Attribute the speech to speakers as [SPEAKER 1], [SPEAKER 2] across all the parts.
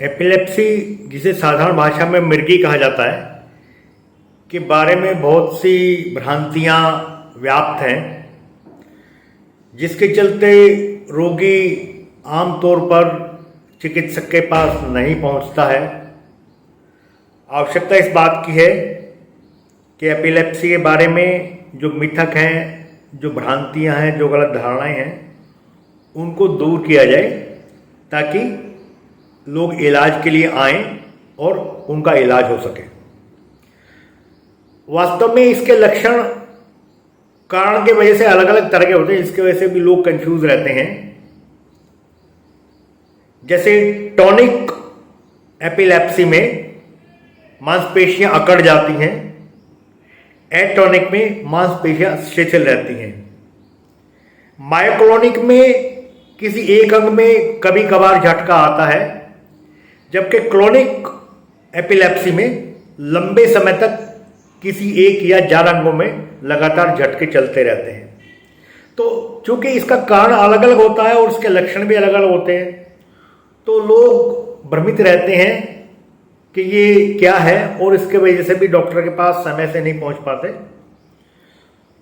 [SPEAKER 1] Epilepsy, जिसे साधारण भाषा में मिर्गी कहा जाता है, के बारे में बहुत सी भ्रांतियां व्याप्त हैं, जिसके चलते रोगी आमतौर पर चिकित्सक के पास नहीं पहुंचता है। आवश्यकता इस बात की है कि एपिलेप्सी के बारे में जो मिथक हैं, जो भ्रांतियां हैं, जो गलत धारणाएं हैं, उनको दूर किया जाए ताकि लोग इलाज के लिए आएं और उनका इलाज हो सके। वास्तव में इसके लक्षण कारण के वजह से अलग अलग तरह के होते हैं, इसके वजह से भी लोग कंफ्यूज रहते हैं। जैसे टॉनिक एपिलेप्सी में मांसपेशियां अकड़ जाती हैं, एटॉनिक में मांसपेशियां शिथिल रहती हैं। मायोक्लोनिक में किसी एक अंग में कभी कभार झटका आता है, जबकि क्लोनिक एपिलेप्सी में लंबे समय तक किसी एक या ज्यादा अंगों में लगातार झटके चलते रहते हैं। तो चूंकि इसका कारण अलग अलग होता है और इसके लक्षण भी अलग अलग होते हैं, तो लोग भ्रमित रहते हैं कि ये क्या है, और इसके वजह से भी डॉक्टर के पास समय से नहीं पहुंच पाते।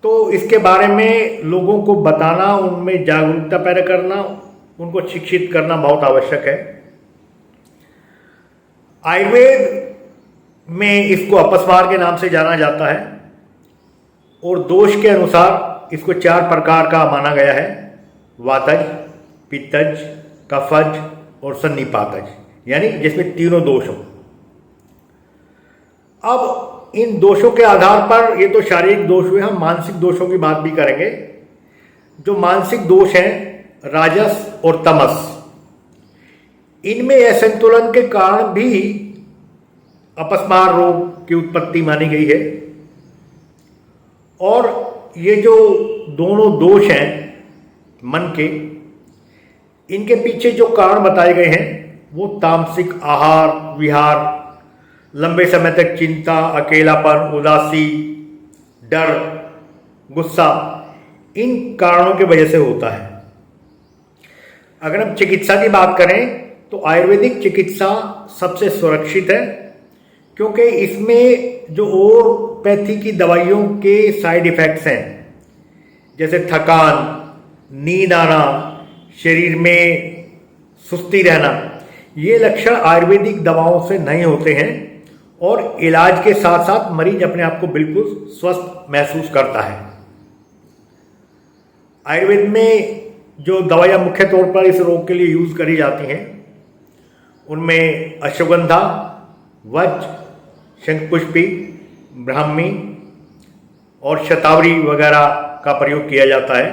[SPEAKER 1] तो इसके बारे में लोगों को बताना, उनमें जागरूकता पैदा करना, उनको शिक्षित करना बहुत आवश्यक है। आयुर्वेद में इसको अपस्मार के नाम से जाना जाता है और दोष के अनुसार इसको 4 प्रकार का माना गया है: वातज, पित्तज, कफज और सन्निपातज, यानी जिसमें तीनों दोष हो। अब इन दोषों के आधार पर, ये तो शारीरिक दोष हुए, हम मानसिक दोषों की बात भी करेंगे। जो मानसिक दोष हैं, राजस और तमस, इनमें असंतुलन के कारण भी अपस्मार रोग की उत्पत्ति मानी गई है। और ये जो दोनों दोष हैं मन के, इनके पीछे जो कारण बताए गए हैं वो तामसिक आहार विहार, लंबे समय तक चिंता, अकेलापन, उदासी, डर, गुस्सा, इन कारणों की वजह से होता है। अगर हम चिकित्सा की बात करें तो आयुर्वेदिक चिकित्सा सबसे सुरक्षित है, क्योंकि इसमें जो एलोपैथी की दवाइयों के साइड इफेक्ट्स हैं, जैसे थकान, नींद आना, शरीर में सुस्ती रहना, ये लक्षण आयुर्वेदिक दवाओं से नहीं होते हैं और इलाज के साथ साथ मरीज अपने आप को बिल्कुल स्वस्थ महसूस करता है। आयुर्वेद में जो दवाइयाँ मुख्य तौर पर इस रोग के लिए यूज करी जाती हैं, उनमें अश्वगंधा, वज, शंखपुष्पी, ब्राह्मी और शतावरी वगैरह का प्रयोग किया जाता है,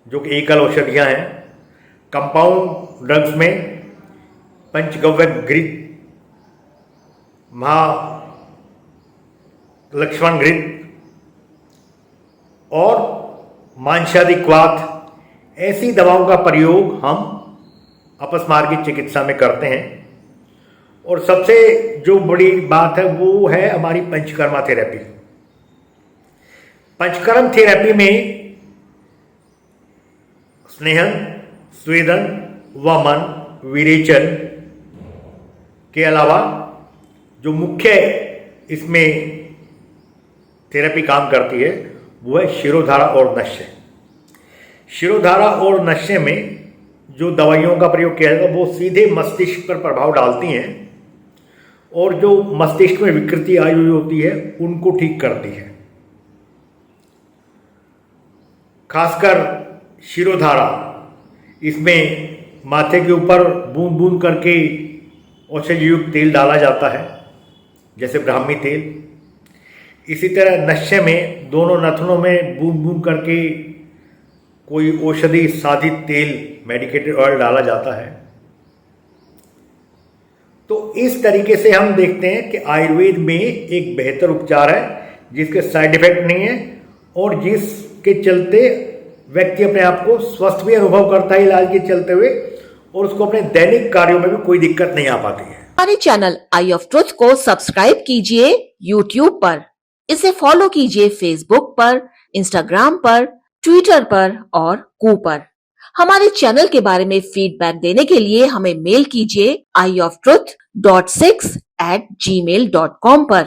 [SPEAKER 1] जो कि एकल औषधियाँ हैं। कंपाउंड ड्रग्स में पंचगव्य घृत, लक्ष्मण घृत और मांसादिक वात, ऐसी दवाओं का प्रयोग हम अपस्मार की चिकित्सा में करते हैं। और सबसे जो बड़ी बात है वो है हमारी पंचकर्मा थेरेपी। पंचकर्म थेरेपी में स्नेहन, स्वेदन, वमन, विरेचन के अलावा जो मुख्य इसमें थेरेपी काम करती है वो है शिरोधारा और नश्य। शिरोधारा और नश्य में जो दवाइयों का प्रयोग किया जाता है वो सीधे मस्तिष्क पर प्रभाव डालती हैं और जो मस्तिष्क में विकृति आई हुई होती है उनको ठीक करती है। खासकर शिरोधारा, इसमें माथे के ऊपर बूंद बूंद करके औषधि युक्त तेल डाला जाता है, जैसे ब्राह्मी तेल। इसी तरह नश्य में दोनों नथनों में बूंद बूंद करके कोई औषधि साधित तेल, मेडिकेटेड ऑयल डाला जाता है। तो इस तरीके से हम देखते हैं कि आयुर्वेद में एक बेहतर उपचार है जिसके साइड इफेक्ट नहीं है और जिसके चलते व्यक्ति अपने आप को स्वस्थ भी अनुभव करता है इलाज के चलते हुए, और उसको अपने दैनिक कार्यों में भी कोई दिक्कत नहीं आ पाती है।
[SPEAKER 2] हमारे चैनल आई ऑफ ट्रुथ को सब्सक्राइब कीजिए YouTube पर, इसे फॉलो कीजिए Facebook पर, Instagram पर, Twitter पर और कू पर। हमारे चैनल के बारे में फीडबैक देने के लिए हमें मेल कीजिए ioftruth.6@gmail.com पर।